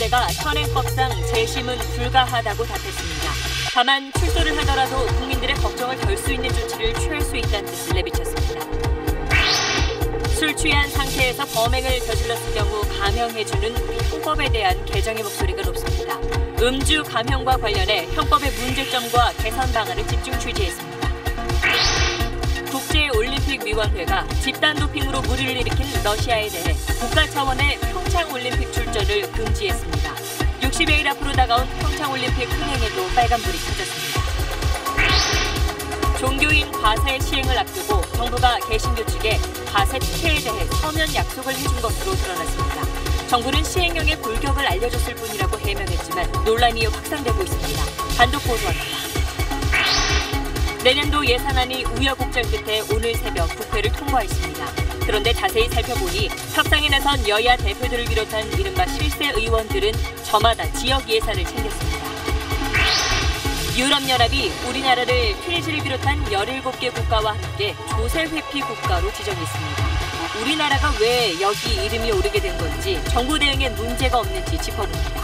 청와대가 현행법상 재심은 불가하다고 답했습니다. 다만 출소를 하더라도 국민들의 걱정을 덜 수 있는 조치를 취할 수 있다는 뜻을 내비쳤습니다. 술 취한 상태에서 범행을 저질렀을 경우 감형해주는 형법에 대한 개정의 목소리가 높습니다. 음주 감형과 관련해 형법의 문제점과 개선 방안을 집중 취재했습니다. 국제올림픽위원회가 집단 도핑으로 무리를 일으킨 러시아에 대해 국가 차원의 평창올림픽 출전을 금지했습니다. 60여일 앞으로 다가온 평창올림픽 흥행에도 빨간불이 켜졌습니다. 종교인 과세 시행을 앞두고 정부가 개신교 측에 과세 특혜에 대해 서면 약속을 해준 것으로 드러났습니다. 정부는 시행령의 불격을 알려줬을 뿐이라고 해명했지만 논란이 확산되고 있습니다. 단독 보도합니다. 내년도 예산안이 우여곡절 끝에 오늘 새벽 국회를 통과했습니다. 그런데 자세히 살펴보니 협상에 나선 여야 대표들을 비롯한 이른바 실세 의원들은 저마다 지역 예산을 챙겼습니다. 유럽연합이 우리나라를 튀니지를 비롯한 17개 국가와 함께 조세 회피 국가로 지정했습니다. 우리나라가 왜 여기 이름이 오르게 된 건지 정부 대응에 문제가 없는지 짚어봅니다.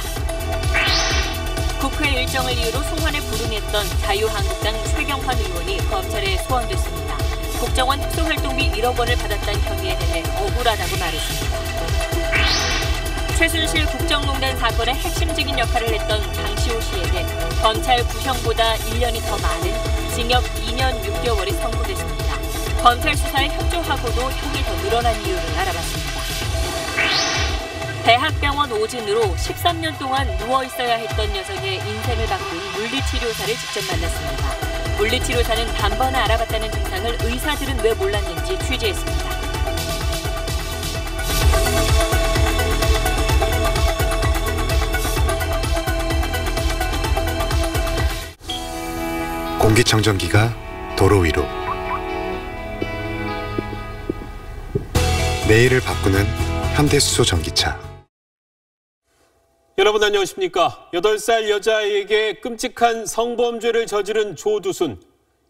국회 일정을 이유로 송환에 불응했던 자유한국당 최경환 의원이 검찰에 소환됐습니다. 국정원 특수활동비 1억 원을 받았다는 혐의에 대해 억울하다고 말했습니다. 최순실 국정농단 사건의 핵심 증인 역할을 했던 장시호 씨에게 검찰 구형보다 1년이 더 많은 징역 2년 6개월이 선고됐습니다. 검찰 수사에 협조하고도 형이 더 늘어난 이유를 알아봤습니다. 대학병원 오진으로 13년 동안 누워있어야 했던 여성의 인생을 바꾼 물리치료사를 직접 만났습니다. 물리치료사는 단번에 알아봤다는 증상을 의사들은 왜 몰랐는지 취재했습니다. 공기청정기가 도로 위로, 내일을 바꾸는 현대수소 전기차. 여러분 안녕하십니까? 8살 여자아이에게 끔찍한 성범죄를 저지른 조두순.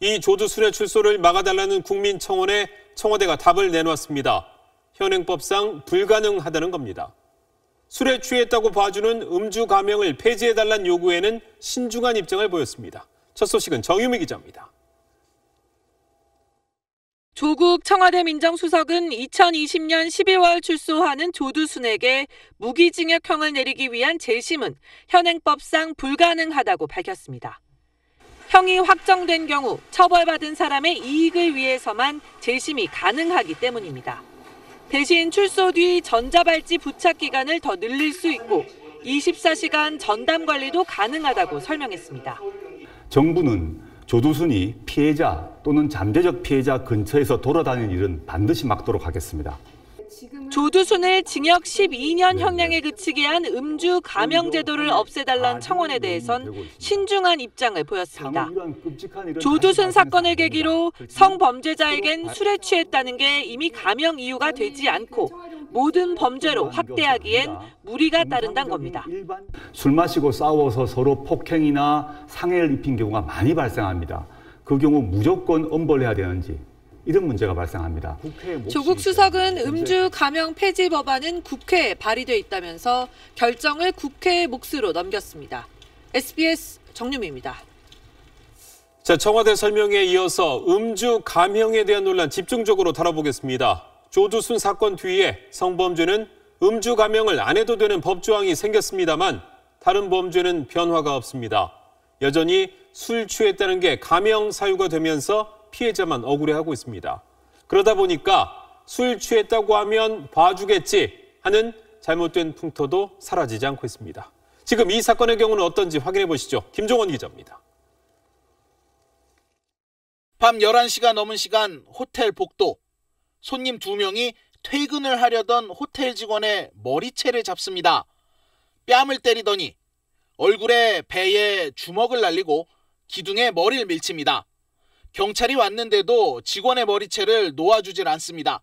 이 조두순의 출소를 막아달라는 국민청원에 청와대가 답을 내놨습니다. 현행법상 불가능하다는 겁니다. 술에 취했다고 봐주는 음주 감형을 폐지해달라는 요구에는 신중한 입장을 보였습니다. 첫 소식은 정유미 기자입니다. 조국 청와대 민정수석은 2020년 12월 출소하는 조두순에게 무기징역형을 내리기 위한 재심은 현행법상 불가능하다고 밝혔습니다. 형이 확정된 경우 처벌받은 사람의 이익을 위해서만 재심이 가능하기 때문입니다. 대신 출소 뒤 전자발찌 부착 기간을 더 늘릴 수 있고 24시간 전담 관리도 가능하다고 설명했습니다. 정부는 조두순이 피해자 또는 잠재적 피해자 근처에서 돌아다니는 일은 반드시 막도록 하겠습니다. 조두순을 징역 12년 형량에 그치게 한 음주 감형 제도를 없애달라는 청원에 대해선 신중한 입장을 보였습니다. 조두순 사건을 계기로 성범죄자에겐 술에 취했다는 게 이미 감형 이유가 되지 않고 모든 범죄로 확대하기엔 무리가 따른다는 겁니다. 술 마시고 싸워서 서로 폭행이나 상해를 입힌 경우가 많이 발생합니다. 그 경우 무조건 엄벌해야 되는지 이런 문제가 발생합니다. 조국 수석은 음주 감형 폐지 법안은 국회에 발의돼 있다면서 결정을 국회의 몫으로 넘겼습니다. SBS 정유미입니다. 자, 청와대 설명에 이어서 음주 감형에 대한 논란 집중적으로 다뤄보겠습니다. 조두순 사건 뒤에 성범죄는 음주 감형을 안 해도 되는 법조항이 생겼습니다만 다른 범죄는 변화가 없습니다. 여전히 술 취했다는 게 감형 사유가 되면서 피해자만 억울해하고 있습니다. 그러다 보니까 술 취했다고 하면 봐주겠지 하는 잘못된 풍토도 사라지지 않고 있습니다. 지금 이 사건의 경우는 어떤지 확인해 보시죠. 김종원 기자입니다. 밤 11시가 넘은 시간 호텔 복도. 손님 2명이 퇴근을 하려던 호텔 직원의 머리채를 잡습니다. 뺨을 때리더니 얼굴에 배에 주먹을 날리고 기둥에 머리를 밀칩니다. 경찰이 왔는데도 직원의 머리채를 놓아주질 않습니다.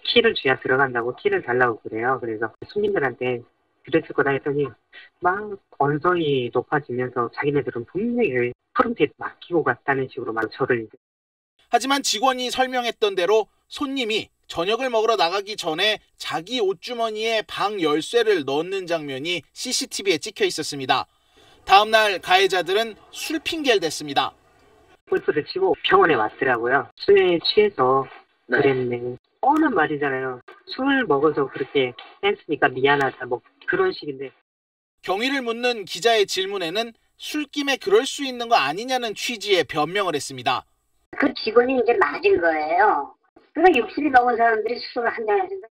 키를 줘야 들어간다고 키를 달라고 그래요. 그래서 손님들한테 드렸을 거다 했더니 막 언성이 높아지면서 자기네들은 분명히 프롬프에 맡기고 갔다는 식으로 막 저를. 하지만 직원이 설명했던 대로 손님이 저녁을 먹으러 나가기 전에 자기 옷주머니에 방 열쇠를 넣는 장면이 CCTV에 찍혀 있었습니다. 다음 날 가해자들은 술 핑계를 댔습니다. 골프를 치고 병원에 왔더라고요. 술에 취해서 그랬네. 뻔한 말이잖아요. 술 먹어서 그렇게 했으니까 미안하다 뭐 그런 식인데. 경위를 묻는 기자의 질문에는 술김에 그럴 수 있는 거 아니냐는 취지의 변명을 했습니다. 그 직원이 이제 맞은 거예요. 그러니까 60이 넘은 사람들이 술을 한잔 하신다.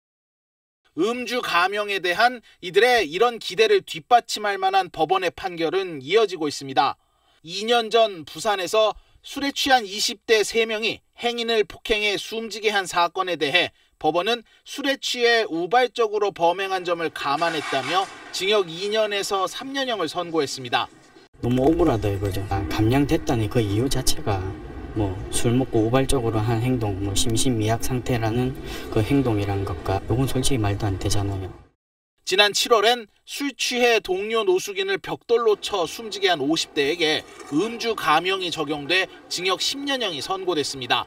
음주 감형에 대한 이들의 이런 기대를 뒷받침할 만한 법원의 판결은 이어지고 있습니다. 2년 전 부산에서 술에 취한 20대 3명이 행인을 폭행해 숨지게 한 사건에 대해 법원은 술에 취해 우발적으로 범행한 점을 감안했다며 징역 2년에서 3년형을 선고했습니다. 너무 억울하다 이거죠. 감량됐다는 그 이유 자체가 술 먹고 우발적으로 한 행동, 심신미약 상태라는 그 행동이란 것과 이건 솔직히 말도 안 되잖아요. 지난 7월엔 술 취해 동료 노숙인을 벽돌로 쳐 숨지게 한 50대에게 음주 감형이 적용돼 징역 10년형이 선고됐습니다.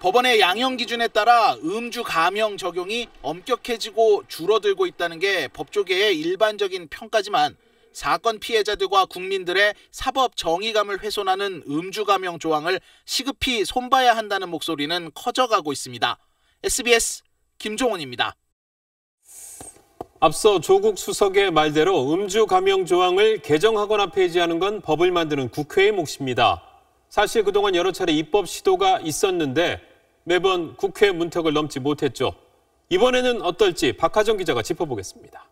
법원의 양형 기준에 따라 음주 감형 적용이 엄격해지고 줄어들고 있다는 게 법조계의 일반적인 평가지만 사건 피해자들과 국민들의 사법 정의감을 훼손하는 음주 감형 조항을 시급히 손봐야 한다는 목소리는 커져가고 있습니다. SBS 김종원입니다. 앞서 조국 수석의 말대로 음주 감형 조항을 개정하거나 폐지하는 건 법을 만드는 국회의 몫입니다. 사실 그동안 여러 차례 입법 시도가 있었는데 매번 국회 문턱을 넘지 못했죠. 이번에는 어떨지 박하정 기자가 짚어보겠습니다.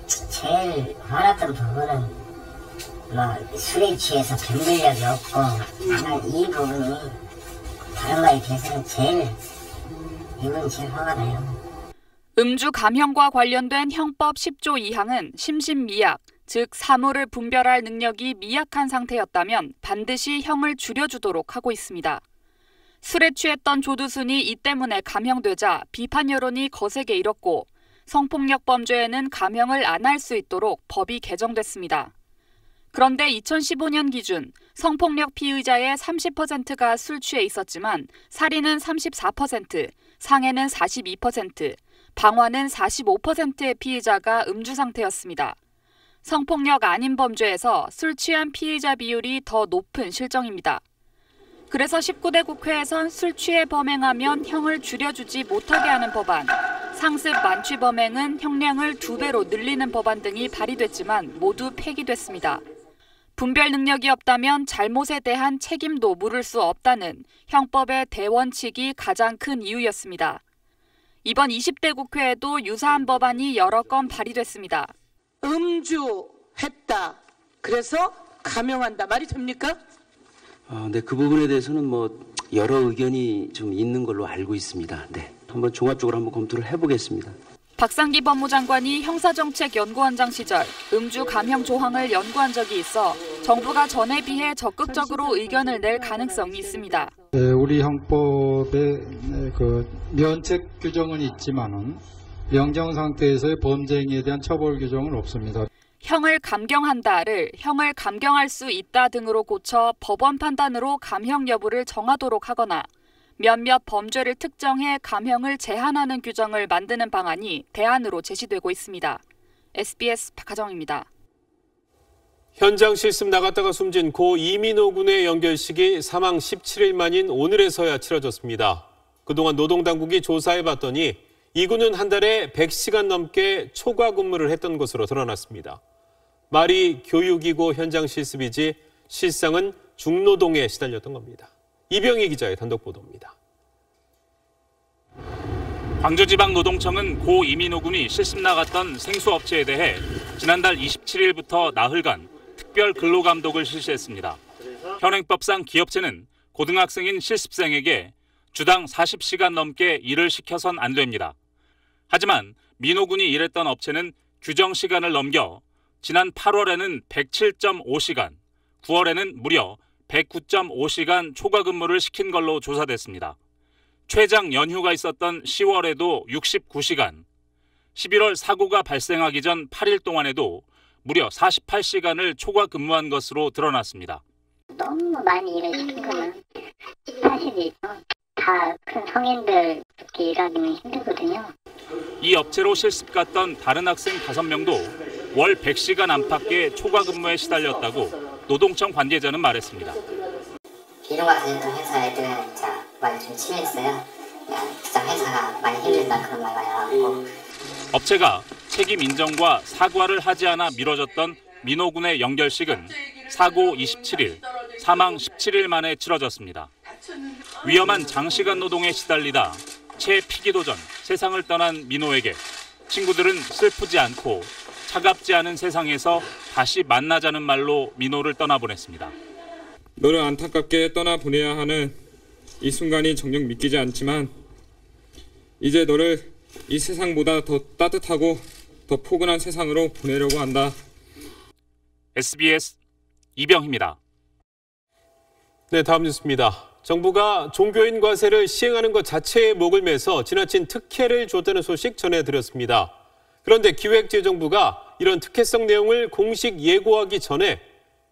제일 화났던 부분은 술에 취해서 변별력이 없고 나는 이 부분이 다른 거에 비해서는 이건 제일 화가 나요. 음주 감형과 관련된 형법 10조 2항은 심신미약, 즉 사물을 분별할 능력이 미약한 상태였다면 반드시 형을 줄여주도록 하고 있습니다. 술에 취했던 조두순이 이 때문에 감형되자 비판 여론이 거세게 일었고 성폭력 범죄에는 감형을 안 할 수 있도록 법이 개정됐습니다. 그런데 2015년 기준 성폭력 피의자의 30%가 술 취해 있었지만 살인은 34%, 상해는 42%, 방화는 45%의 피의자가 음주 상태였습니다. 성폭력 아닌 범죄에서 술 취한 피의자 비율이 더 높은 실정입니다. 그래서 19대 국회에선 술 취해 범행하면 형을 줄여주지 못하게 하는 법안, 상습 만취 범행은 형량을 2배로 늘리는 법안 등이 발의됐지만 모두 폐기됐습니다. 분별 능력이 없다면 잘못에 대한 책임도 물을 수 없다는 형법의 대원칙이 가장 큰 이유였습니다. 이번 20대 국회에도 유사한 법안이 여러 건 발의됐습니다. 음주했다. 그래서 감형한다. 말이 됩니까? 네, 그 부분에 대해서는 여러 의견이 좀 있는 걸로 알고 있습니다. 네, 한번 종합적으로 한번 검토를 해보겠습니다. 박상기 법무장관이 형사정책연구원장 시절 음주 감형 조항을 연구한 적이 있어 정부가 전에 비해 적극적으로 의견을 낼 가능성이 있습니다. 네, 우리 형법에 면책 규정은 있지만은 명정 상태에서의 범죄 행위에 대한 처벌 규정은 없습니다. 형을 감경한다를 형을 감경할 수 있다 등으로 고쳐 법원 판단으로 감형 여부를 정하도록 하거나 몇몇 범죄를 특정해 감형을 제한하는 규정을 만드는 방안이 대안으로 제시되고 있습니다. SBS 박하정입니다. 현장 실습 나갔다가 숨진 고 이민호 군의 연결식이 사망 17일 만인 오늘에서야 치러졌습니다. 그동안 노동당국이 조사해봤더니 이 군은 한 달에 100시간 넘게 초과 근무를 했던 것으로 드러났습니다. 말이 교육이고 현장 실습이지 실상은 중노동에 시달렸던 겁니다. 이병희 기자의 단독 보도입니다. 광주지방노동청은 고 이민호 군이 실습 나갔던 생수업체에 대해 지난달 27일부터 나흘간 특별 근로감독을 실시했습니다. 현행법상 기업체는 고등학생인 실습생에게 주당 40시간 넘게 일을 시켜선 안 됩니다. 하지만 민호 군이 일했던 업체는 규정 시간을 넘겨 지난 8월에는 107.5시간, 9월에는 무려 109.5시간 초과 근무를 시킨 걸로 조사됐습니다. 최장 연휴가 있었던 10월에도 69시간, 11월 사고가 발생하기 전 8일 동안에도 무려 48시간을 초과 근무한 것으로 드러났습니다. 너무 많이 일을 시킨 거는 사실이죠. 다 큰 성인들 그렇게 일하기는 힘들거든요. 이 업체로 실습 갔던 다른 학생 5명도 월 100시간 안팎의 초과 근무에 시달렸다고 노동청 관계자는 말했습니다. 비료 가서 했던 회사 애들은 진짜 많이 좀 심했어요. 진짜 회사가 많이 힘들다 그런 말 많이 하고. 업체가 책임 인정과 사과를 하지 않아 미뤄졌던 민호군의 연결식은 사고 27일, 사망 17일 만에 치러졌습니다. 위험한 장시간 노동에 시달리다 채피기도 전 세상을 떠난 민호에게 친구들은 슬프지 않고 차갑지 않은 세상에서 다시 만나자는 말로 민호를 떠나보냈습니다. 너를 안타깝게 떠나보내야 하는 이 순간이 정녕 믿기지 않지만 이제 너를 이 세상보다 더 따뜻하고 더 포근한 세상으로 보내려고 한다. SBS 이병희입니다. 네, 다음 뉴스입니다. 정부가 종교인 과세를 시행하는 것 자체에 목을 매서 지나친 특혜를 줬다는 소식 전해드렸습니다. 그런데 기획재정부가 이런 특혜성 내용을 공식 예고하기 전에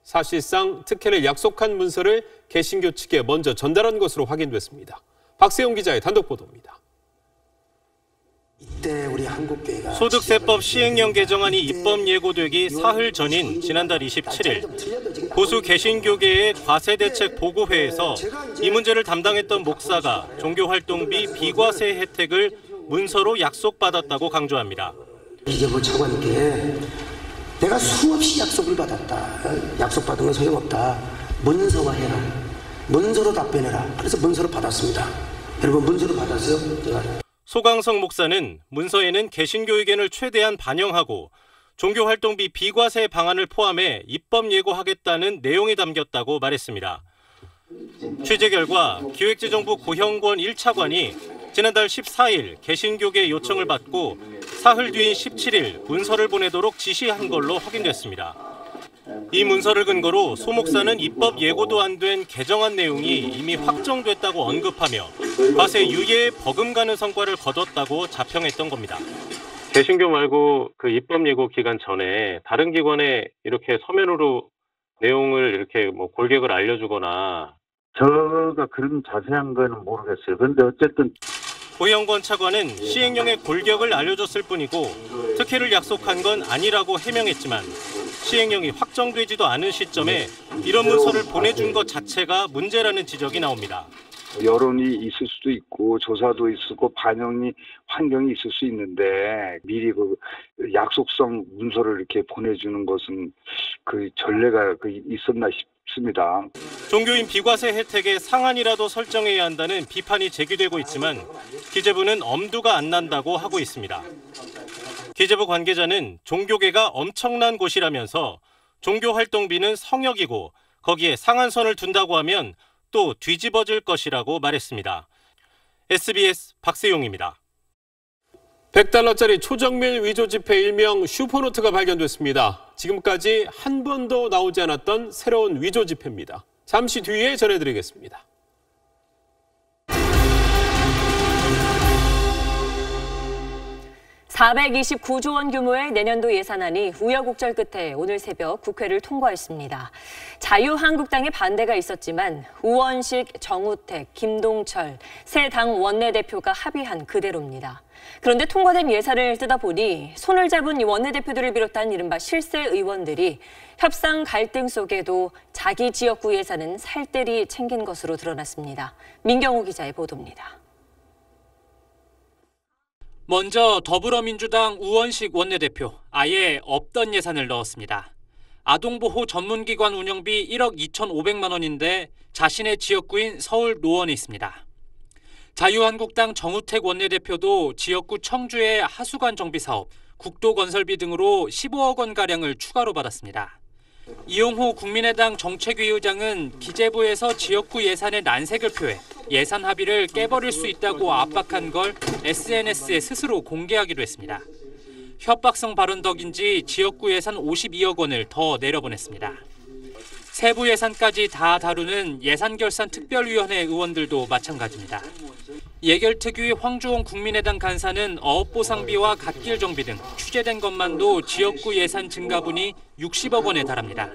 사실상 특혜를 약속한 문서를 개신교 측에 먼저 전달한 것으로 확인됐습니다. 박세용 기자의 단독 보도입니다. 이때 우리 한국교회가 소득세법 시행령 개정안이 입법 예고되기 사흘 전인 지난달 27일 보수 개신교계의 과세대책 보고회에서 이 문제를 담당했던 목사가 종교활동비 비과세 혜택을 문서로 약속받았다고 강조합니다. 기재부 차관께 내가 수없이 약속을 받았다. 약속받은 건 소용없다. 문서화해라. 문서로 답변해라. 그래서 문서로 받았습니다. 여러분 문서로 받았어요? 제가. 소강성 목사는 문서에는 개신교 의견을 최대한 반영하고 종교활동비 비과세 방안을 포함해 입법 예고하겠다는 내용이 담겼다고 말했습니다. 취재 결과 기획재정부 고형권 1차관이 지난달 14일 개신교계 요청을 받고 사흘 뒤인 17일 문서를 보내도록 지시한 걸로 확인됐습니다. 이 문서를 근거로 소 목사는 입법 예고도 안 된 개정안 내용이 이미 확정됐다고 언급하며 과세 유예에 버금가는 성과를 거뒀다고 자평했던 겁니다. 개신교 말고 그 입법 예고 기간 전에 다른 기관에 이렇게 서면으로 내용을 이렇게 뭐 골격을 알려주거나 제가 그런 자세한 거는 모르겠어요. 그런데 어쨌든 고형권 차관은 시행령의 골격을 알려줬을 뿐이고 특혜를 약속한 건 아니라고 해명했지만 시행령이 확정되지도 않은 시점에 이런 문서를 보내준 것 자체가 문제라는 지적이 나옵니다. 여론이 있을 수도 있고 조사도 있고 반영이 환경이 있을 수 있는데 미리 그 약속성 문서를 이렇게 보내주는 것은 그 전례가 있었나 싶습니다. 종교인 비과세 혜택의 상한이라도 설정해야 한다는 비판이 제기되고 있지만 기재부는 엄두가 안 난다고 하고 있습니다. 기재부 관계자는 종교계가 엄청난 곳이라면서 종교활동비는 성역이고 거기에 상한선을 둔다고 하면 또 뒤집어질 것이라고 말했습니다. SBS 박세용입니다. 100달러짜리 초정밀 위조 지폐 일명 슈퍼노트가 발견됐습니다. 지금까지 한 번도 나오지 않았던 새로운 위조 지폐입니다. 잠시 뒤에 전해드리겠습니다. $429조 원 규모의 내년도 예산안이 우여곡절 끝에 오늘 새벽 국회를 통과했습니다. 자유한국당의 반대가 있었지만 우원식, 정우택, 김동철 세 당 원내대표가 합의한 그대로입니다. 그런데 통과된 예산을 뜨다 보니 손을 잡은 원내대표들을 비롯한 이른바 실세 의원들이 협상 갈등 속에도 자기 지역구 예산은 살뜰히 챙긴 것으로 드러났습니다. 민경호 기자의 보도입니다. 먼저 더불어민주당 우원식 원내대표, 아예 없던 예산을 넣었습니다. 아동보호 전문기관 운영비 1억 2,500만 원인데 자신의 지역구인 서울 노원에 있습니다. 자유한국당 정우택 원내대표도 지역구 청주의 하수관 정비 사업, 국도 건설비 등으로 15억 원가량을 추가로 받았습니다. 이용호 국민의당 정책위 의장은 기재부에서 지역구 예산의 난색을 표해 예산 합의를 깨버릴 수 있다고 압박한 걸 SNS에 스스로 공개하기도 했습니다. 협박성 발언 덕인지 지역구 예산 52억 원을 더 내려보냈습니다. 세부 예산까지 다 다루는 예산결산특별위원회 의원들도 마찬가지입니다. 예결특위 황주홍 국민의당 간사는 어업보상비와 갓길 정비 등 취재된 것만도 지역구 예산 증가분이 60억 원에 달합니다.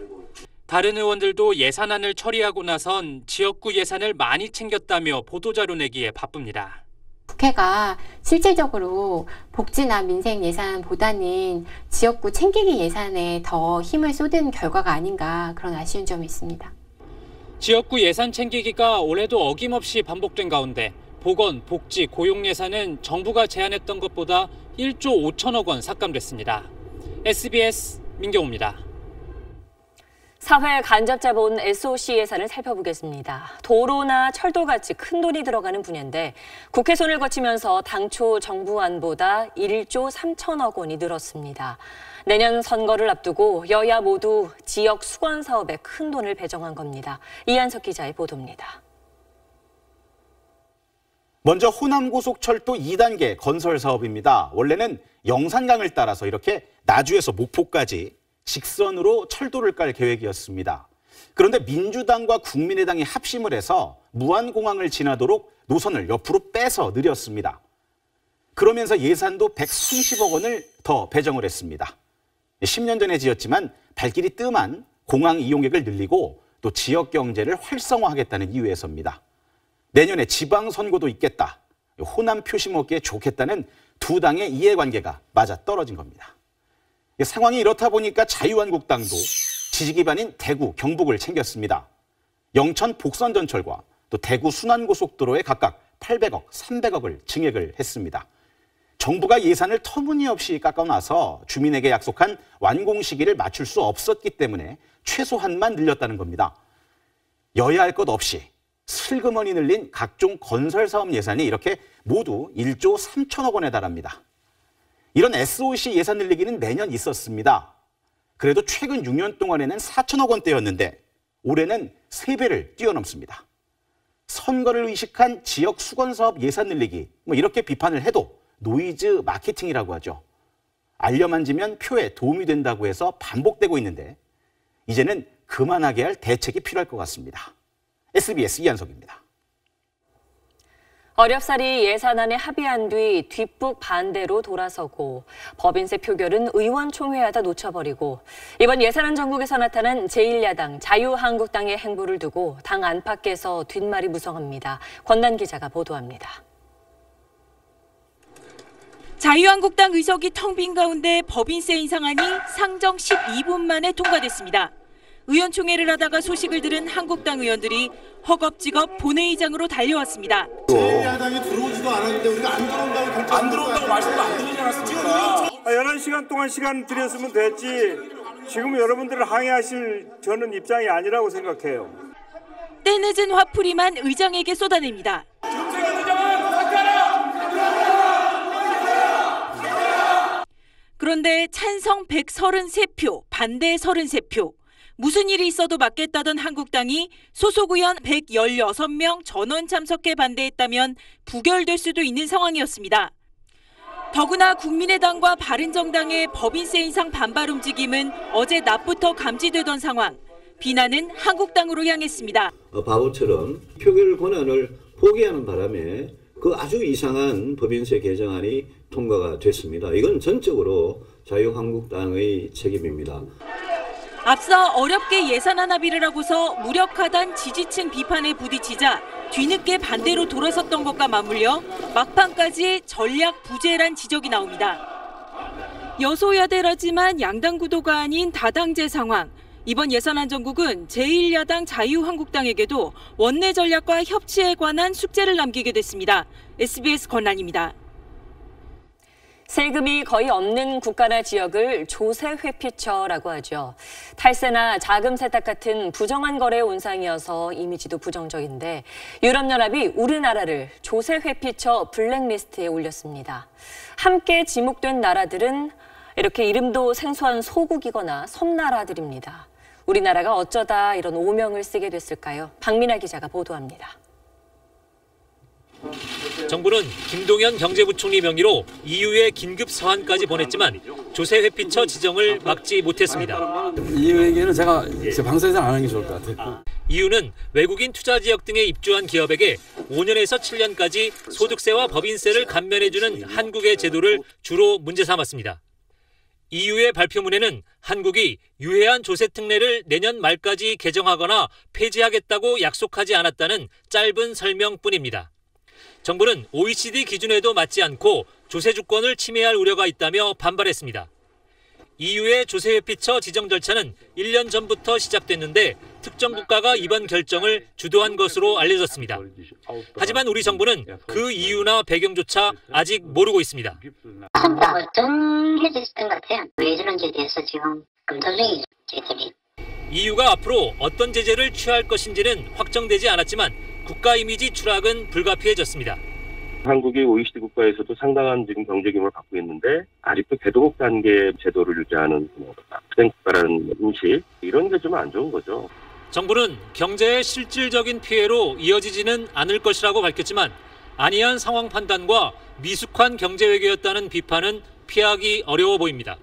다른 의원들도 예산안을 처리하고 나선 지역구 예산을 많이 챙겼다며 보도자료 내기에 바쁩니다. 국회가 실질적으로 복지나 민생 예산보다는 지역구 챙기기 예산에 더 힘을 쏟은 결과가 아닌가 그런 아쉬운 점이 있습니다. 지역구 예산 챙기기가 올해도 어김없이 반복된 가운데 보건, 복지, 고용 예산은 정부가 제안했던 것보다 1조 5천억 원 삭감됐습니다. SBS 민경호입니다. 사회 간접자본 SOC 예산을 살펴보겠습니다. 도로나 철도같이 큰 돈이 들어가는 분야인데 국회 손을 거치면서 당초 정부안보다 1조 3천억 원이 늘었습니다. 내년 선거를 앞두고 여야 모두 지역 수건 사업에 큰 돈을 배정한 겁니다. 이한석 기자의 보도입니다. 먼저 호남고속철도 2단계 건설 사업입니다. 원래는 영산강을 따라서 이렇게 나주에서 목포까지 직선으로 철도를 깔 계획이었습니다. 그런데 민주당과 국민의당이 합심을 해서 무안공항을 지나도록 노선을 옆으로 빼서 늘렸습니다. 그러면서 예산도 130억 원을 더 배정을 했습니다. 10년 전에 지었지만 발길이 뜸한 공항 이용객을 늘리고 또 지역 경제를 활성화하겠다는 이유에서입니다. 내년에 지방선거도 있겠다. 호남 표심 얻기에 좋겠다는 두 당의 이해관계가 맞아떨어진 겁니다. 상황이 이렇다 보니까 자유한국당도 지지 기반인 대구, 경북을 챙겼습니다. 영천 복선전철과 또 대구 순환고속도로에 각각 800억, 300억을 증액을 했습니다. 정부가 예산을 터무니없이 깎아놔서 주민에게 약속한 완공 시기를 맞출 수 없었기 때문에 최소한만 늘렸다는 겁니다. 여야 할 것 없이 슬그머니 늘린 각종 건설사업 예산이 이렇게 모두 1조 3천억 원에 달합니다. 이런 SOC 예산 늘리기는 매년 있었습니다. 그래도 최근 6년 동안에는 4천억 원대였는데 올해는 3배를 뛰어넘습니다. 선거를 의식한 지역 수건사업 예산 늘리기 이렇게 비판을 해도 노이즈 마케팅이라고 하죠. 알려만 지면 표에 도움이 된다고 해서 반복되고 있는데 이제는 그만하게 할 대책이 필요할 것 같습니다. SBS 이한석입니다. 어렵사리 예산안에 합의한 뒤 뒷북 반대로 돌아서고 법인세 표결은 의원총회하다 놓쳐버리고 이번 예산안 전국에서 나타난 제1야당 자유한국당의 행보를 두고 당 안팎에서 뒷말이 무성합니다. 권단 기자가 보도합니다. 자유한국당 의석이 텅 빈 가운데 법인세 인상안이 상정 12분 만에 통과됐습니다. 의원총회를 하다가 소식을 들은 한국당 의원들이 허겁지겁 본회의장으로 달려왔습니다. 제1야당이 들어오지도 않았는데 우리가 안 들어온다고 말씀도 안 드리지 않았습니까? 11시간 동안 시간 드렸으면 됐지 지금 여러분들을 항의하실 저는 입장이 아니라고 생각해요. 때늦은 화풀이만 의장에게 쏟아냅니다. 그런데 찬성 133표, 반대 33표. 무슨 일이 있어도 맞겠다던 한국당이 소속 의원 116명 전원 참석해 반대했다면 부결될 수도 있는 상황이었습니다. 더구나 국민의당과 바른정당의 법인세 인상 반발 움직임은 어제 낮부터 감지되던 상황. 비난은 한국당으로 향했습니다. 바보처럼 표결 권한을 포기하는 바람에 그 아주 이상한 법인세 개정안이 통과가 됐습니다. 이건 전적으로 자유한국당의 책임입니다. 앞서 어렵게 예산안 합의를 하고서 무력하단 지지층 비판에 부딪히자 뒤늦게 반대로 돌아섰던 것과 맞물려 막판까지 전략 부재란 지적이 나옵니다. 여소야대라지만 양당 구도가 아닌 다당제 상황. 이번 예산안 전국은 제1야당 자유한국당에게도 원내 전략과 협치에 관한 숙제를 남기게 됐습니다. SBS 권란입니다. 세금이 거의 없는 국가나 지역을 조세 회피처라고 하죠. 탈세나 자금 세탁 같은 부정한 거래의 온상이어서 이미지도 부정적인데 유럽연합이 우리나라를 조세 회피처 블랙리스트에 올렸습니다. 함께 지목된 나라들은 이렇게 이름도 생소한 소국이거나 섬나라들입니다. 우리나라가 어쩌다 이런 오명을 쓰게 됐을까요? 박민아 기자가 보도합니다. 정부는 김동연 경제부총리 명의로 EU에 긴급 서한까지 보냈지만 조세 회피처 지정을 막지 못했습니다. EU에게는 제가 방송에서 안 하는 게 좋을 것 같아요. EU는 외국인 투자 지역 등에 입주한 기업에게 5년에서 7년까지 소득세와 법인세를 감면해주는 한국의 제도를 주로 문제 삼았습니다. EU의 발표문에는 한국이 유해한 조세 특례를 내년 말까지 개정하거나 폐지하겠다고 약속하지 않았다는 짧은 설명뿐입니다. 정부는 OECD 기준에도 맞지 않고 조세 주권을 침해할 우려가 있다며 반발했습니다. EU의 조세 회피처 지정 절차는 1년 전부터 시작됐는데 특정 국가가 이번 결정을 주도한 것으로 알려졌습니다. 하지만 우리 정부는 그 이유나 배경조차 아직 모르고 있습니다. 어떤 같아요. 왜 저런지에 대해서 지금 검토 중이죠, 저희들이. EU가 앞으로 어떤 제재를 취할 것인지는 확정되지 않았지만 국가 이미지 추락은 불가피해졌습니다. 한국이 OECD 국가에서도 상당한 지금 경제 규모를 갖고 있는데 아직도 개도국 단계 제도를 유지하는 학생 국가라는 인식, 이런 게 좀 안 좋은 거죠. 정부는 경제의 실질적인 피해로 이어지지는 않을 것이라고 밝혔지만 안이한 상황 판단과 미숙한 경제 외교였다는 비판은 피하기 어려워 보입니다.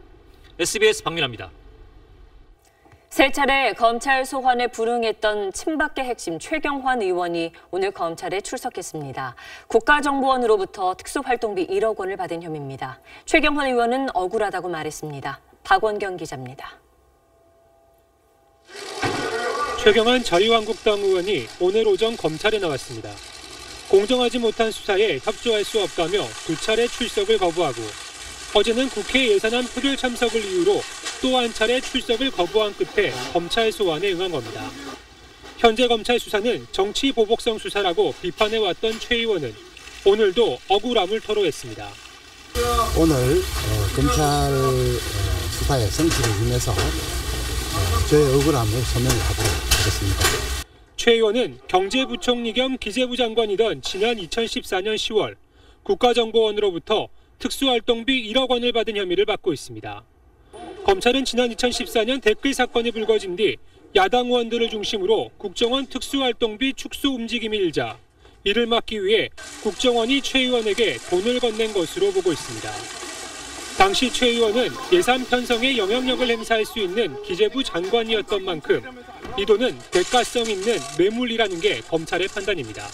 SBS 박민아입니다. 세 차례 검찰 소환에 불응했던 친박계 핵심 최경환 의원이 오늘 검찰에 출석했습니다. 국가정보원으로부터 특수활동비 1억 원을 받은 혐의입니다. 최경환 의원은 억울하다고 말했습니다. 박원경 기자입니다. 최경환 자유한국당 의원이 오늘 오전 검찰에 나왔습니다. 공정하지 못한 수사에 협조할 수 없다며 2차례 출석을 거부하고 어제는 국회 예산안 표결 참석을 이유로 또 한 차례 출석을 거부한 끝에 검찰 소환에 응한 겁니다. 현재 검찰 수사는 정치 보복성 수사라고 비판해왔던 최 의원은 오늘도 억울함을 토로했습니다. 오늘 검찰 수사의 성취를 위해서 저의 억울함을 소명을 하도록 하겠습니다. 최 의원은 경제부총리 겸 기재부 장관이던 지난 2014년 10월 국가정보원으로부터 특수활동비 1억 원을 받은 혐의를 받고 있습니다. 검찰은 지난 2014년 댓글 사건이 불거진 뒤 야당 의원들을 중심으로 국정원 특수활동비 축소 움직임이 일자 이를 막기 위해 국정원이 최 의원에게 돈을 건넨 것으로 보고 있습니다. 당시 최 의원은 예산 편성에 영향력을 행사할 수 있는 기재부 장관이었던 만큼 이 돈은 대가성 있는 뇌물이라는 게 검찰의 판단입니다.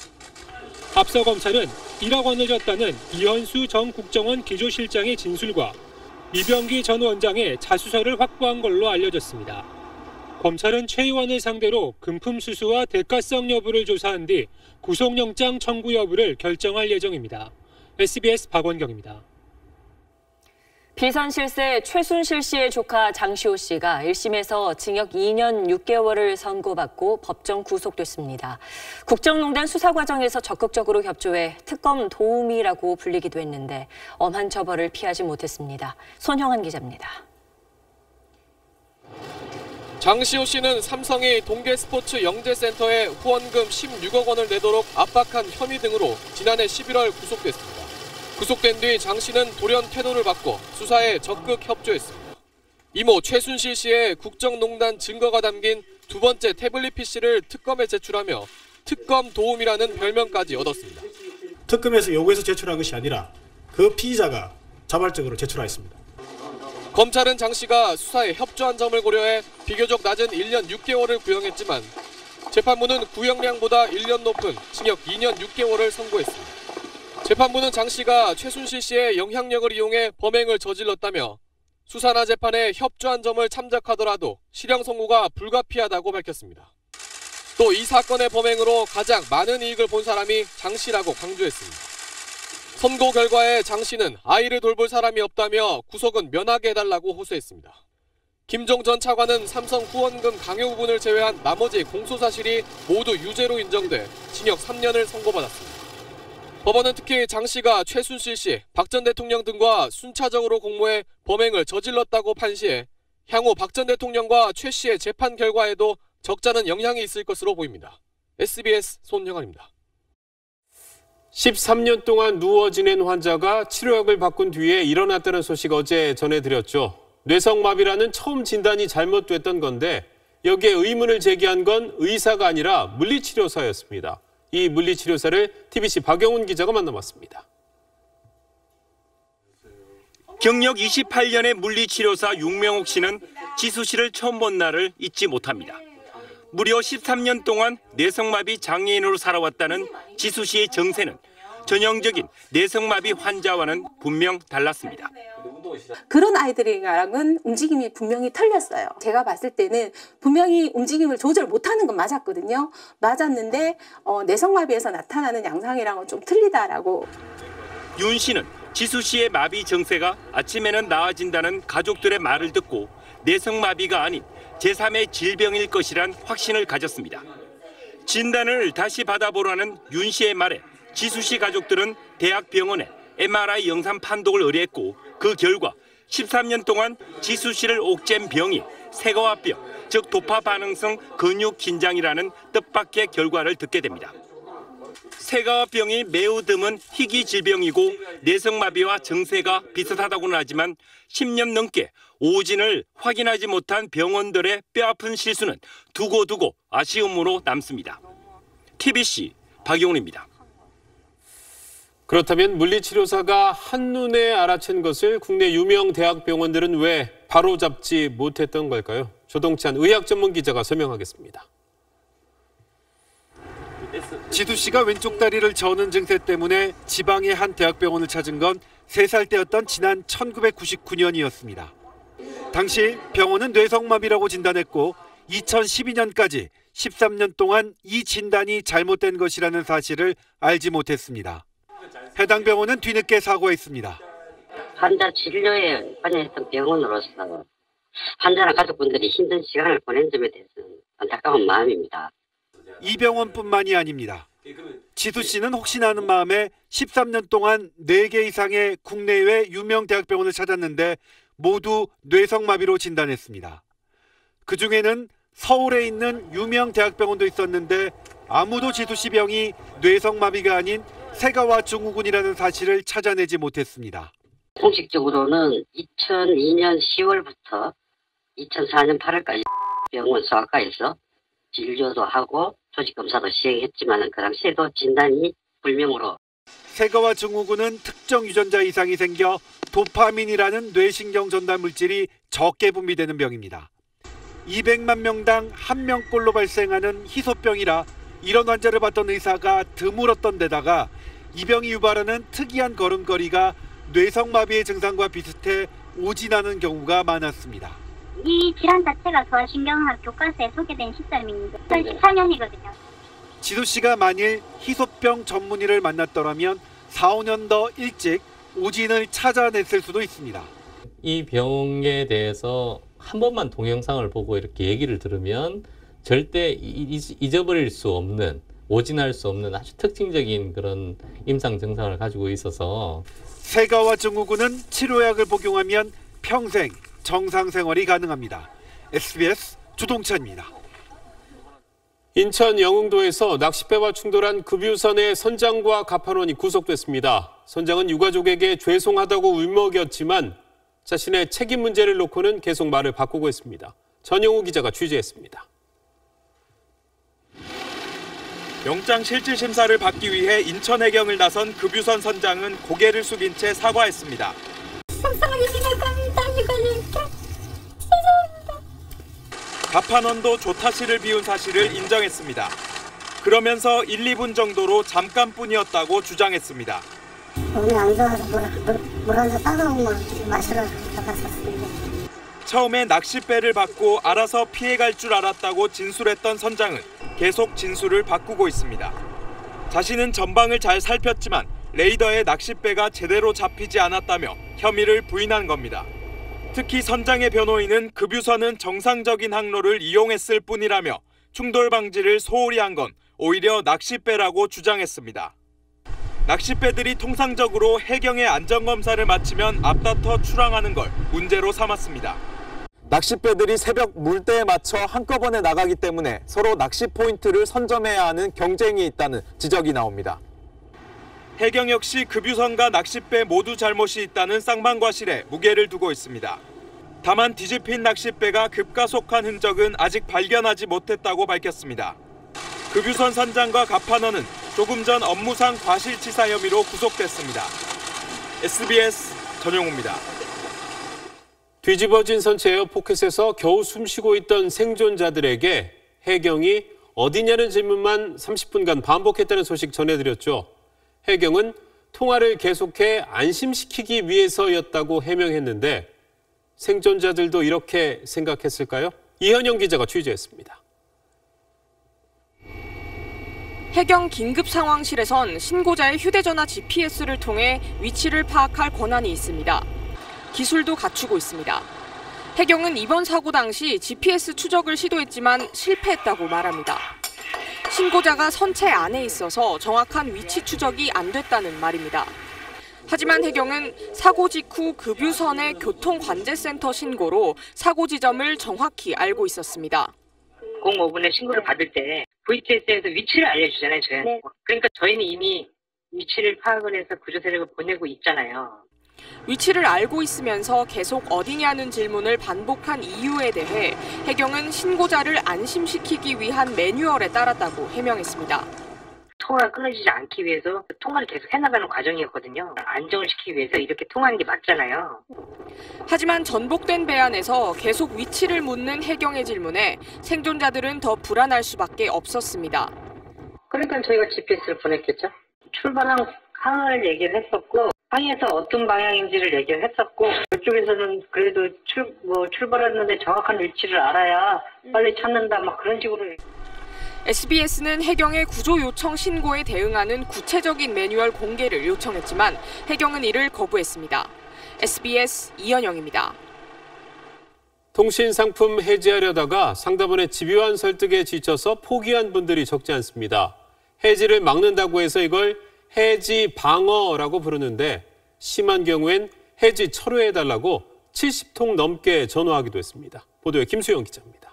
앞서 검찰은 1억 원을 줬다는 이현수 전 국정원 기조실장의 진술과 이병기 전 원장의 자수서를 확보한 걸로 알려졌습니다. 검찰은 최 의원을 상대로 금품 수수와 대가성 여부를 조사한 뒤 구속영장 청구 여부를 결정할 예정입니다. SBS 박원경입니다. 비선 실세 최순실 씨의 조카 장시호 씨가 1심에서 징역 2년 6개월을 선고받고 법정 구속됐습니다. 국정농단 수사 과정에서 적극적으로 협조해 특검 도우미라고 불리기도 했는데 엄한 처벌을 피하지 못했습니다. 손형한 기자입니다. 장시호 씨는 삼성이 동계스포츠 영재센터에 후원금 16억 원을 내도록 압박한 혐의 등으로 지난해 11월 구속됐습니다. 구속된 뒤 장 씨는 돌연 태도를 바꿔 수사에 적극 협조했습니다. 이모 최순실 씨의 국정농단 증거가 담긴 두 번째 태블릿 PC를 특검에 제출하며 특검 도움이라는 별명까지 얻었습니다. 특검에서 요구해서 제출한 것이 아니라 그 피의자가 자발적으로 제출하였습니다. 검찰은 장 씨가 수사에 협조한 점을 고려해 비교적 낮은 1년 6개월을 구형했지만 재판부는 구형량보다 1년 높은 징역 2년 6개월을 선고했습니다. 재판부는 장 씨가 최순실 씨의 영향력을 이용해 범행을 저질렀다며 수사나 재판에 협조한 점을 참작하더라도 실형 선고가 불가피하다고 밝혔습니다. 또 이 사건의 범행으로 가장 많은 이익을 본 사람이 장 씨라고 강조했습니다. 선고 결과에 장 씨는 아이를 돌볼 사람이 없다며 구속은 면하게 해달라고 호소했습니다. 김종 전 차관은 삼성 후원금 강요 부분을 제외한 나머지 공소사실이 모두 유죄로 인정돼 징역 3년을 선고받았습니다. 법원은 특히 장 씨가 최순실 씨, 박 전 대통령 등과 순차적으로 공모해 범행을 저질렀다고 판시해 향후 박 전 대통령과 최 씨의 재판 결과에도 적잖은 영향이 있을 것으로 보입니다. SBS 손영환입니다. 13년 동안 누워 지낸 환자가 치료약을 바꾼 뒤에 일어났다는 소식 어제 전해드렸죠. 뇌성마비라는 처음 진단이 잘못됐던 건데 여기에 의문을 제기한 건 의사가 아니라 물리치료사였습니다. 이 물리치료사를 TBC 박영훈 기자가 만나봤습니다. 경력 28년의 물리치료사 윤명옥 씨는 지수 씨를 처음 본 날을 잊지 못합니다. 무려 13년 동안 뇌성마비 장애인으로 살아왔다는 지수 씨의 정세는 전형적인 내성마비 환자와는 분명 달랐습니다. 그런 아이들이랑은 움직임이 분명히 틀렸어요. 제가 봤을 때는 분명히 움직임을 조절 못하는 건 맞았거든요. 맞았는데 내성마비에서 나타나는 양상이랑은 좀 틀리다라고. 윤 씨는 지수 씨의 마비 증세가 아침에는 나아진다는 가족들의 말을 듣고 내성마비가 아닌 제3의 질병일 것이란 확신을 가졌습니다. 진단을 다시 받아보라는 윤 씨의 말에 지수 씨 가족들은 대학병원에 MRI 영상 판독을 의뢰했고 그 결과 13년 동안 지수 씨를 옥죄인 병이 세거화병, 즉 도파 반응성 근육 긴장이라는 뜻밖의 결과를 듣게 됩니다. 세거화병이 매우 드문 희귀 질병이고 내성마비와 증세가 비슷하다고는 하지만 10년 넘게 오진을 확인하지 못한 병원들의 뼈아픈 실수는 두고두고 아쉬움으로 남습니다. TBC 박용훈입니다. 그렇다면 물리치료사가 한눈에 알아챈 것을 국내 유명 대학병원들은 왜 바로잡지 못했던 걸까요? 조동찬 의학 전문 기자가 설명하겠습니다. 지수 씨가 왼쪽 다리를 저는 증세 때문에 지방의 한 대학병원을 찾은 건 3살 때였던 지난 1999년이었습니다. 당시 병원은 뇌성마비라고 진단했고 2012년까지 13년 동안 이 진단이 잘못된 것이라는 사실을 알지 못했습니다. 해당 병원은 뒤늦게 사과했습니다. 환자 진료에 관여했던 병원으로서 환자나 가족분들이 힘든 시간을 보낸 점에 대해서는 안타까운 마음입니다. 이 병원뿐만이 아닙니다. 지수 씨는 혹시나 하는 마음에 13년 동안 4개 이상의 국내외 유명 대학병원을 찾았는데 모두 뇌성마비로 진단했습니다. 그중에는 서울에 있는 유명 대학병원도 있었는데 아무도 지수 씨 병이 뇌성마비가 아닌 세가와 증후군이라는 사실을 찾아내지 못했습니다. 공식적으로는 2002년 10월부터 2004년 8월까지 병원 소아과에서 진료도 하고 조직검사도 시행했지만 그 당시에도 진단이 불명으로. 세가와 증후군은 특정 유전자 이상이 생겨 도파민이라는 뇌신경 전달 물질이 적게 분비되는 병입니다. 200만 명당 1명꼴로 발생하는 희소병이라 이런 환자를 봤던 의사가 드물었던 데다가 이 병이 유발하는 특이한 걸음걸이가 뇌성마비의 증상과 비슷해 오진하는 경우가 많았습니다. 이 질환 자체가 소아신경학 교과서에 소개된 시점입니다. 2014년이거든요. 지수 씨가 만일 희소병 전문의를 만났더라면 4, 5년 더 일찍 오진을 찾아냈을 수도 있습니다. 이 병에 대해서 한 번만 동영상을 보고 이렇게 얘기를 들으면 절대 잊어버릴 수 없는, 오진할 수 없는 아주 특징적인 그런 임상 증상을 가지고 있어서 세가와 증후군은 치료약을 복용하면 평생 정상 생활이 가능합니다. SBS 조동찬입니다. 인천 영흥도에서 낚싯배와 충돌한 급유선의 선장과 갑판원이 구속됐습니다. 선장은 유가족에게 죄송하다고 울먹였지만 자신의 책임 문제를 놓고는 계속 말을 바꾸고 있습니다. 전영우 기자가 취재했습니다. 영장실질심사를 받기 위해 인천해경을 나선 급유선 선장은 고개를 숙인 채 사과했습니다. 속상하게 생각합니다. 유가족께 죄송합니다. 갑판원도 조타씨를 비운 사실을 인정했습니다. 그러면서 1, 2분 정도로 잠깐뿐이었다고 주장했습니다. 오늘 안 좋아서 물 한 잔 따가운 물 마시러 갔었습니다. 처음에 낚싯배를 받고 알아서 피해갈 줄 알았다고 진술했던 선장은 계속 진술을 바꾸고 있습니다. 자신은 전방을 잘 살폈지만 레이더에 낚싯배가 제대로 잡히지 않았다며 혐의를 부인한 겁니다. 특히 선장의 변호인은 급유선은 정상적인 항로를 이용했을 뿐이라며 충돌 방지를 소홀히 한 건 오히려 낚싯배라고 주장했습니다. 낚싯배들이 통상적으로 해경의 안전검사를 마치면 앞다퉈 출항하는 걸 문제로 삼았습니다. 낚싯배들이 새벽 물때에 맞춰 한꺼번에 나가기 때문에 서로 낚시 포인트를 선점해야 하는 경쟁이 있다는 지적이 나옵니다. 해경 역시 급유선과 낚싯배 모두 잘못이 있다는 쌍방과실에 무게를 두고 있습니다. 다만 뒤집힌 낚싯배가 급가속한 흔적은 아직 발견하지 못했다고 밝혔습니다. 급유선 선장과 갑판원은 조금 전 업무상 과실치사 혐의로 구속됐습니다. SBS 전용우입니다. 뒤집어진 선체 에어포켓에서 겨우 숨쉬고 있던 생존자들에게 해경이 어디냐는 질문만 30분간 반복했다는 소식 전해드렸죠. 해경은 통화를 계속해 안심시키기 위해서였다고 해명했는데 생존자들도 이렇게 생각했을까요? 이현영 기자가 취재했습니다. 해경 긴급상황실에선 신고자의 휴대전화 GPS를 통해 위치를 파악할 권한이 있습니다. 기술도 갖추고 있습니다. 해경은 이번 사고 당시 GPS 추적을 시도했지만 실패했다고 말합니다. 신고자가 선체 안에 있어서 정확한 위치 추적이 안 됐다는 말입니다. 하지만 해경은 사고 직후 급유선의 교통관제센터 신고로 사고 지점을 정확히 알고 있었습니다. 05분에 신고를 받을 때 VTS에서 위치를 알려주잖아요, 저희한테. 네. 그러니까 저희는 이미 위치를 파악을 해서 구조 세력을 보내고 있잖아요. 위치를 알고 있으면서 계속 어디냐는 질문을 반복한 이유에 대해 해경은 신고자를 안심시키기 위한 매뉴얼에 따랐다고 해명했습니다. 통화가 끊어지지 않기 위해서 통화를 계속 해나가는 과정이었거든요. 안정을 시키기 위해서 이렇게 통화하는 게 맞잖아요. 하지만 전복된 배안에서 계속 위치를 묻는 해경의 질문에 생존자들은 더 불안할 수밖에 없었습니다. 그러니까 저희가 GPS를 보냈겠죠. 출발한 항을 얘기를 했었고 항에서 어떤 방향인지를 얘기를 했었고 이쪽에서는 그래도 출발했는데 정확한 위치를 알아야 빨리 찾는다 막 그런 식으로. SBS는 해경의 구조 요청 신고에 대응하는 구체적인 매뉴얼 공개를 요청했지만 해경은 이를 거부했습니다. SBS 이현영입니다. 통신 상품 해지하려다가 상담원의 집요한 설득에 지쳐서 포기한 분들이 적지 않습니다. 해지를 막는다고 해서 이걸 해지 방어라고 부르는데 심한 경우엔 해지 철회해달라고 70통 넘게 전화하기도 했습니다. 보도에 김수영 기자입니다.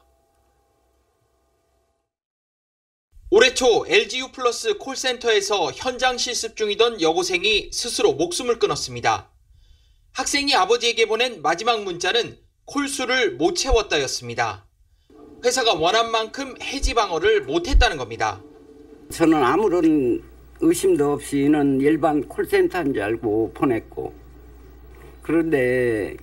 올해 초 LGU+ 콜센터에서 현장 실습 중이던 여고생이 스스로 목숨을 끊었습니다. 학생이 아버지에게 보낸 마지막 문자는 콜수를 못 채웠다였습니다. 회사가 원한 만큼 해지 방어를 못했다는 겁니다. 저는 아무런 의심도 없이 이는 일반 콜센터인 줄 알고 보냈고, 그런데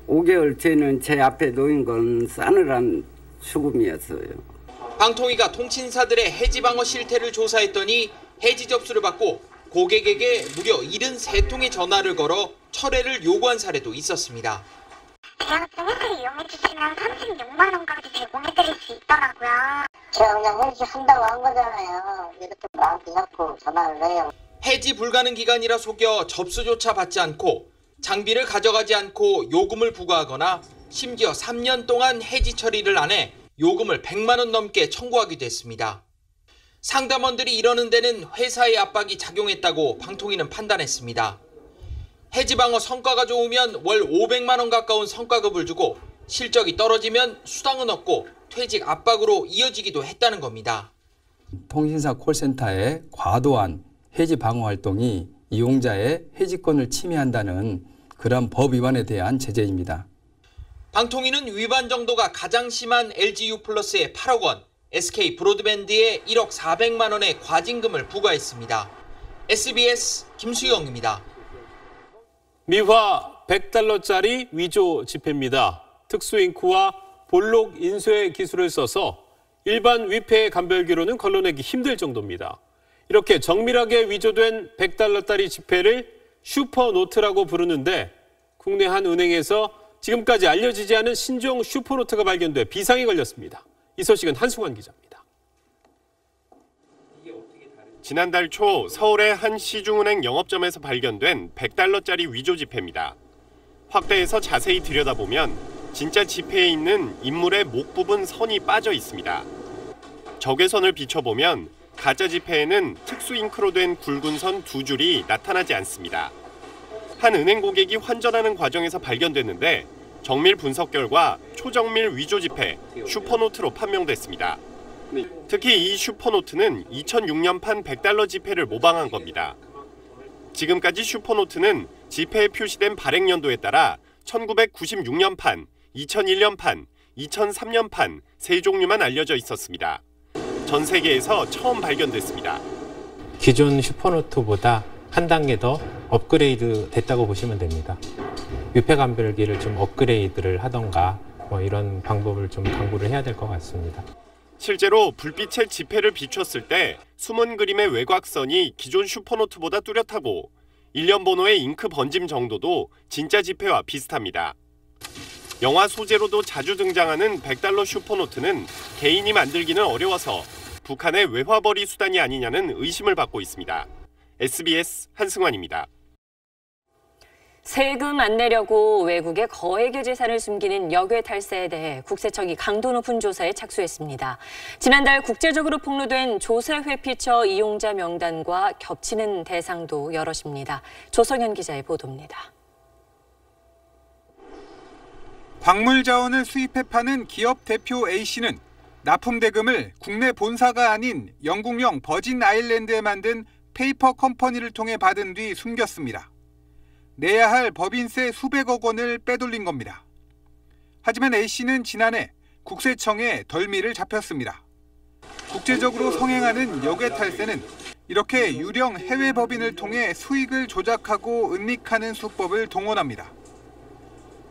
5개월째는 제 앞에 놓인 건 싸늘한 죽음이었어요. 방통위가 통신사들의 해지 방어 실태를 조사했더니 해지 접수를 받고 고객에게 무려 73통의 전화를 걸어 철회를 요구한 사례도 있었습니다. 대학생 혜택을 이용해주시면 36만 원까지 제공해드릴 수 있더라고요. 제가 그냥 해지 한다고 한 거잖아요. 이렇게 마음도 잡고 전화를 해요. 해지 불가능 기간이라 속여 접수조차 받지 않고 장비를 가져가지 않고 요금을 부과하거나 심지어 3년 동안 해지 처리를 안 해 요금을 100만 원 넘게 청구하기도 했습니다. 상담원들이 이러는 데는 회사의 압박이 작용했다고 방통위는 판단했습니다. 해지 방어 성과가 좋으면 월 500만 원 가까운 성과급을 주고 실적이 떨어지면 수당은 없고 퇴직 압박으로 이어지기도 했다는 겁니다. 통신사 콜센터의 과도한 해지 방어 활동이 이용자의 해지권을 침해한다는 그런 법 위반에 대한 제재입니다. 방통위는 위반 정도가 가장 심한 LGU+에 8억 원, SK 브로드밴드에 1억 400만 원의 과징금을 부과했습니다. SBS 김수영입니다. 미화 100달러짜리 위조 지폐입니다. 특수잉크와 볼록 인쇄 기술을 써서 일반 위패 감별기로는 걸러내기 힘들 정도입니다. 이렇게 정밀하게 위조된 100달러짜리 지폐를 슈퍼노트라고 부르는데 국내 한 은행에서 지금까지 알려지지 않은 신종 슈퍼노트가 발견돼 비상이 걸렸습니다. 이 소식은 한승환 기자입니다. 지난달 초 서울의 한 시중은행 영업점에서 발견된 100달러짜리 위조 지폐입니다. 확대해서 자세히 들여다보면 진짜 지폐에 있는 인물의 목 부분 선이 빠져 있습니다. 적외선을 비춰보면 가짜 지폐에는 특수 잉크로 된 굵은 선 2줄이 나타나지 않습니다. 한 은행 고객이 환전하는 과정에서 발견됐는데 정밀 분석 결과 초정밀 위조 지폐 슈퍼노트로 판명됐습니다. 특히 이 슈퍼노트는 2006년판 100달러 지폐를 모방한 겁니다. 지금까지 슈퍼노트는 지폐에 표시된 발행 연도에 따라 1996년판, 2001년판, 2003년판 세 종류만 알려져 있었습니다. 전 세계에서 처음 발견됐습니다. 기존 슈퍼노트보다 한 단계 더 업그레이드 됐다고 보시면 됩니다. 위패 감별기를 좀 업그레이드를 하던가 이런 방법을 좀 강구를 해야 될 것 같습니다. 실제로 불빛의 지폐를 비췄을 때 숨은 그림의 외곽선이 기존 슈퍼노트보다 뚜렷하고 일련 번호의 잉크 번짐 정도도 진짜 지폐와 비슷합니다. 영화 소재로도 자주 등장하는 100달러 슈퍼노트는 개인이 만들기는 어려워서 북한의 외화벌이 수단이 아니냐는 의심을 받고 있습니다. SBS 한승환입니다. 세금 안 내려고 외국에 거액의 재산을 숨기는 역외 탈세에 대해 국세청이 강도 높은 조사에 착수했습니다. 지난달 국제적으로 폭로된 조세 회피처 이용자 명단과 겹치는 대상도 여럿입니다. 조성현 기자의 보도입니다. 광물 자원을 수입해 파는 기업 대표 A씨는 납품 대금을 국내 본사가 아닌 영국령 버진 아일랜드에 만든 페이퍼 컴퍼니를 통해 받은 뒤 숨겼습니다. 내야 할 법인세 수백억 원을 빼돌린 겁니다. 하지만 A씨는 지난해 국세청에 덜미를 잡혔습니다. 국제적으로 성행하는 역외 탈세는 이렇게 유령 해외 법인을 통해 수익을 조작하고 은닉하는 수법을 동원합니다.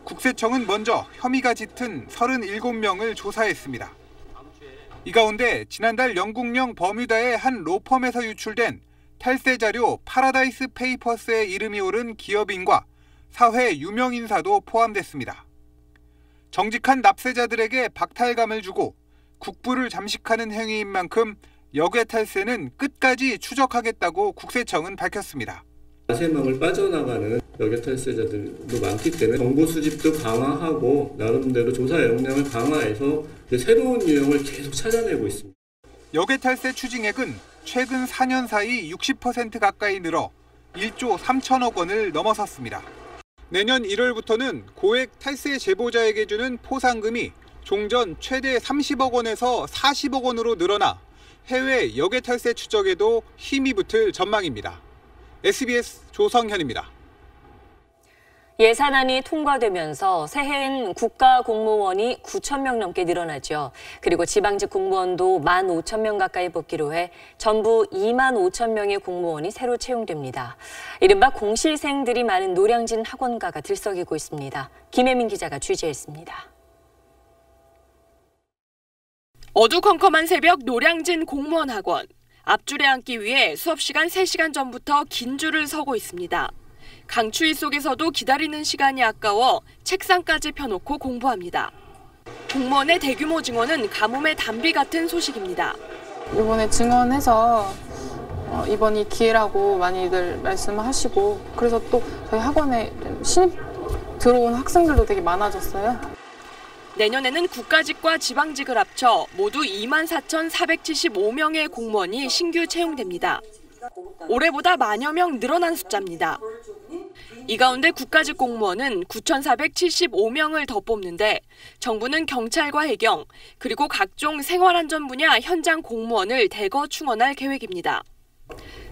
국세청은 먼저 혐의가 짙은 37명을 조사했습니다. 이 가운데 지난달 영국령 버뮤다의 한 로펌에서 유출된 탈세 자료 파라다이스 페이퍼스에 이름이 오른 기업인과 사회 유명 인사도 포함됐습니다. 정직한 납세자들에게 박탈감을 주고 국부를 잠식하는 행위인 만큼 역외 탈세는 끝까지 추적하겠다고 국세청은 밝혔습니다. 세망을 빠져나가는 역외 탈세자들도 많기 때문에 정보 수집도 강화하고 나름대로 조사 역량을 강화해서 새로운 유형을 계속 찾아내고 있습니다. 역외 탈세 추징액은 최근 4년 사이 60% 가까이 늘어 1조 3천억 원을 넘어섰습니다. 내년 1월부터는 고액 탈세 제보자에게 주는 포상금이 종전 최대 30억 원에서 40억 원으로 늘어나 해외 역외 탈세 추적에도 힘이 붙을 전망입니다. SBS 조성현입니다. 예산안이 통과되면서 새해엔 국가 공무원이 9,000명 넘게 늘어나죠. 그리고 지방직 공무원도 15,000명 가까이 복귀로 해 전부 25,000명의 공무원이 새로 채용됩니다. 이른바 공시생들이 많은 노량진 학원가가 들썩이고 있습니다. 김혜민 기자가 취재했습니다. 어두컴컴한 새벽 노량진 공무원 학원. 앞줄에 앉기 위해 수업시간 3시간 전부터 긴 줄을 서고 있습니다. 강추위 속에서도 기다리는 시간이 아까워 책상까지 펴놓고 공부합니다. 공무원의 대규모 증원은 가뭄의 단비 같은 소식입니다. 이번에 증원해서 이번이 기회라고 많이들 말씀하시고 그래서 또 저희 학원에 신입 들어온 학생들도 되게 많아졌어요. 내년에는 국가직과 지방직을 합쳐 모두 24,475명의 공무원이 신규 채용됩니다. 올해보다 만여 명 늘어난 숫자입니다. 이 가운데 국가직 공무원은 9,475명을 더 뽑는데 정부는 경찰과 해경, 그리고 각종 생활안전 분야 현장 공무원을 대거 충원할 계획입니다.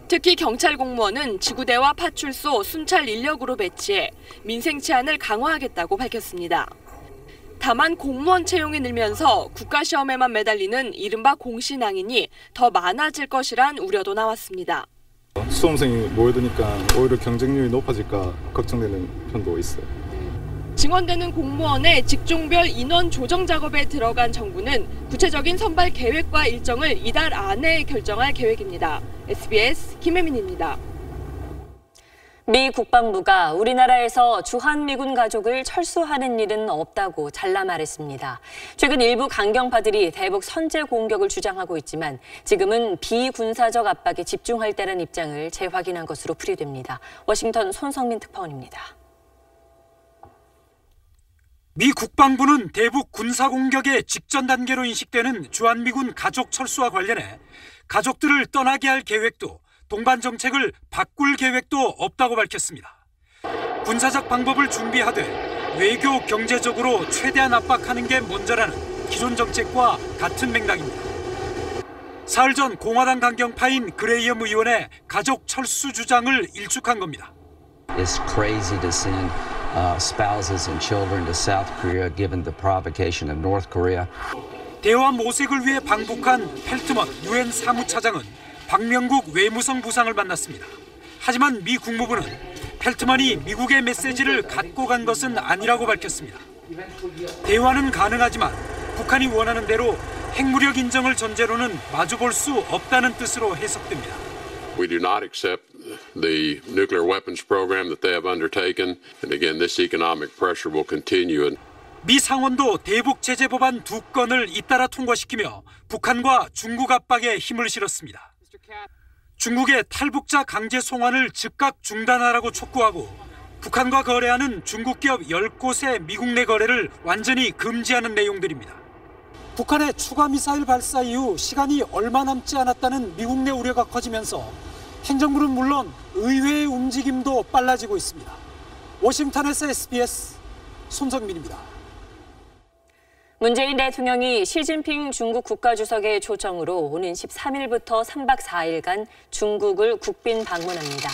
특히 경찰 공무원은 지구대와 파출소, 순찰 인력으로 배치해 민생 치안을 강화하겠다고 밝혔습니다. 다만 공무원 채용이 늘면서 국가시험에만 매달리는 이른바 공시낭인이 더 많아질 것이란 우려도 나왔습니다. 수험생이 모여드니까 오히려 경쟁률이 높아질까 걱정되는 편도 있어요. 증원되는 공무원의 직종별 인원 조정 작업에 들어간 정부는 구체적인 선발 계획과 일정을 이달 안에 결정할 계획입니다. SBS 김혜민입니다. 미 국방부가 우리나라에서 주한미군 가족을 철수하는 일은 없다고 잘라 말했습니다. 최근 일부 강경파들이 대북 선제 공격을 주장하고 있지만 지금은 비군사적 압박에 집중할 때라는 입장을 재확인한 것으로 풀이됩니다. 워싱턴 손성민 특파원입니다. 미 국방부는 대북 군사 공격의 직전 단계로 인식되는 주한미군 가족 철수와 관련해 가족들을 떠나게 할 계획도 동반 정책을 바꿀 계획도 없다고 밝혔습니다. 군사적 방법을 준비하되 외교 경제적으로 최대한 압박하는 게 먼저라는 기존 정책과 같은 맥락입니다. 사흘 전 공화당 강경파인 그레이엄 의원의 가족 철수 주장을 일축한 겁니다. It's crazy to send spouses and children to South Korea given the provocation of North Korea. 대화 모색을 위해 방북한 펠트먼 유엔 사무차장은 박명국 외무성 부상을 만났습니다. 하지만 미 국무부는 펠트먼이 미국의 메시지를 갖고 간 것은 아니라고 밝혔습니다. 대화는 가능하지만 북한이 원하는 대로 핵무력 인정을 전제로는 마주볼 수 없다는 뜻으로 해석됩니다. We do not accept the nuclear weapons program that they have undertaken, and again, this economic pressure will continue. 미 상원도 대북 제재 법안 2건을 잇따라 통과시키며 북한과 중국 압박에 힘을 실었습니다. 중국의 탈북자 강제 송환을 즉각 중단하라고 촉구하고 북한과 거래하는 중국 기업 10곳의 미국 내 거래를 완전히 금지하는 내용들입니다. 북한의 추가 미사일 발사 이후 시간이 얼마 남지 않았다는 미국 내 우려가 커지면서 행정부는 물론 의회의 움직임도 빨라지고 있습니다. 워싱턴에서 SBS 손성민입니다. 문재인 대통령이 시진핑 중국 국가주석의 초청으로 오는 13일부터 3박 4일간 중국을 국빈 방문합니다.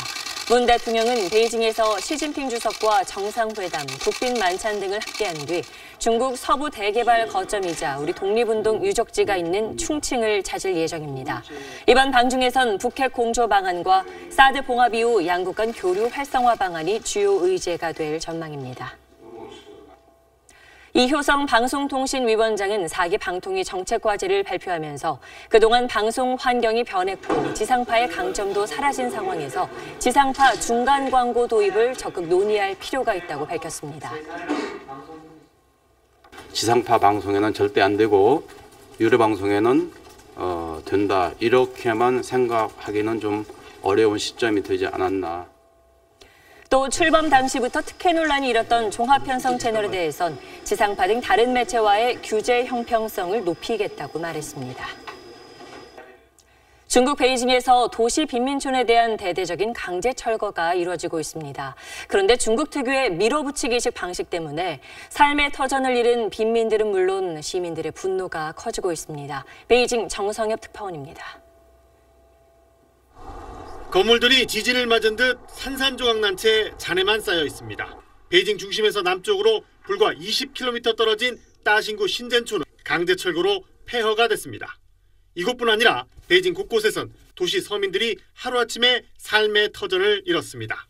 문 대통령은 베이징에서 시진핑 주석과 정상회담, 국빈 만찬 등을 함께한 뒤 중국 서부 대개발 거점이자 우리 독립운동 유적지가 있는 충칭을 찾을 예정입니다. 이번 방중에선 북핵 공조 방안과 사드 봉합 이후 양국 간 교류 활성화 방안이 주요 의제가 될 전망입니다. 이효성 방송통신위원장은 4기 방통위 정책과제를 발표하면서 그동안 방송 환경이 변했고 지상파의 강점도 사라진 상황에서 지상파 중간 광고 도입을 적극 논의할 필요가 있다고 밝혔습니다. 지상파 방송에는 절대 안 되고 유료 방송에는 된다. 이렇게만 생각하기는 좀 어려운 시점이 되지 않았나. 또 출범 당시부터 특혜 논란이 일었던 종합편성 채널에 대해선 지상파 등 다른 매체와의 규제 형평성을 높이겠다고 말했습니다. 중국 베이징에서 도시 빈민촌에 대한 대대적인 강제 철거가 이루어지고 있습니다. 그런데 중국 특유의 밀어붙이기식 방식 때문에 삶의 터전을 잃은 빈민들은 물론 시민들의 분노가 커지고 있습니다. 베이징 정성엽 특파원입니다. 건물들이 지진을 맞은 듯 산산조각난 채 잔해만 쌓여 있습니다. 베이징 중심에서 남쪽으로 불과 20km 떨어진 따신구 신젠초는 강제 철거로 폐허가 됐습니다. 이곳뿐 아니라 베이징 곳곳에선 도시 서민들이 하루아침에 삶의 터전을 잃었습니다.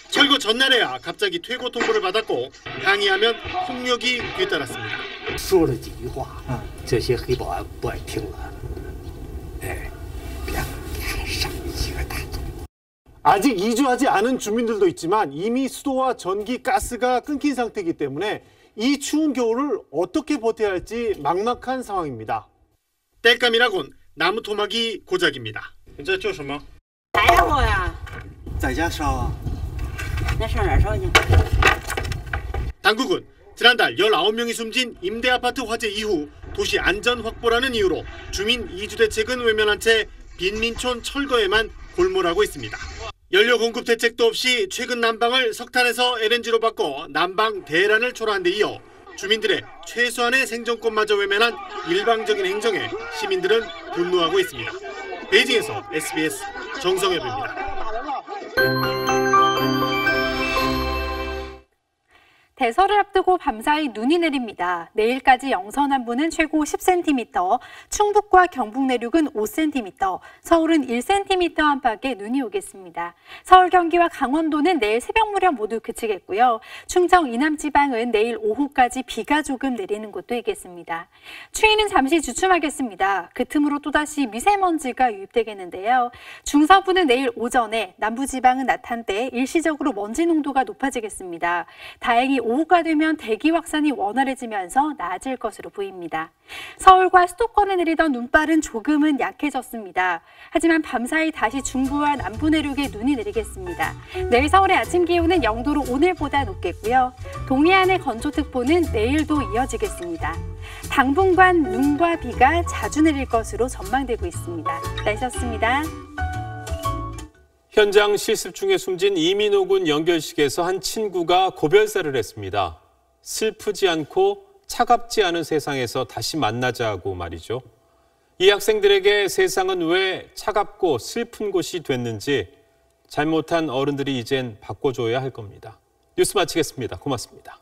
철거 전날에야 갑자기 퇴거 통보를 받았고 항의하면 폭력이 뒤따랐습니다. 아직 이주하지 않은 주민들도 있지만 이미 수도와 전기, 가스가 끊긴 상태이기 때문에 이 추운 겨울을 어떻게 버텨야 할지 막막한 상황입니다. 땔감이라곤 나무 토막이 고작입니다. 당국은 지난달 19명이 숨진 임대아파트 화재 이후 도시 안전 확보라는 이유로 주민 이주 대책은 외면한 채 빈민촌 철거에만 골몰하고 있습니다. 연료 공급 대책도 없이 최근 난방을 석탄에서 LNG로 바꿔 난방 대란을 초래한 데 이어 주민들의 최소한의 생존권마저 외면한 일방적인 행정에 시민들은 분노하고 있습니다. 베이징에서 SBS 정성엽입니다. 대설을 앞두고 밤사이 눈이 내립니다. 내일까지 영서 남부는 최고 10cm, 충북과 경북 내륙은 5cm, 서울은 1cm 안팎의 눈이 오겠습니다. 서울, 경기와 강원도는 내일 새벽 무렵 모두 그치겠고요. 충청, 이남 지방은 내일 오후까지 비가 조금 내리는 곳도 있겠습니다. 추위는 잠시 주춤하겠습니다. 그 틈으로 또다시 미세먼지가 유입되겠는데요. 중서부는 내일 오전에, 남부 지방은 낮 한때 일시적으로 먼지 농도가 높아지겠습니다. 다행히 오후가 되면 대기 확산이 원활해지면서 나아질 것으로 보입니다. 서울과 수도권에 내리던 눈발은 조금은 약해졌습니다. 하지만 밤사이 다시 중부와 남부 내륙에 눈이 내리겠습니다. 내일 서울의 아침 기온은 0도로 오늘보다 높겠고요. 동해안의 건조특보는 내일도 이어지겠습니다. 당분간 눈과 비가 자주 내릴 것으로 전망되고 있습니다. 날씨였습니다. 현장 실습 중에 숨진 이민호 군 연결식에서 한 친구가 고별사를 했습니다. 슬프지 않고 차갑지 않은 세상에서 다시 만나자고 말이죠. 이 학생들에게 세상은 왜 차갑고 슬픈 곳이 됐는지 잘못한 어른들이 이젠 바꿔줘야 할 겁니다. 뉴스 마치겠습니다. 고맙습니다.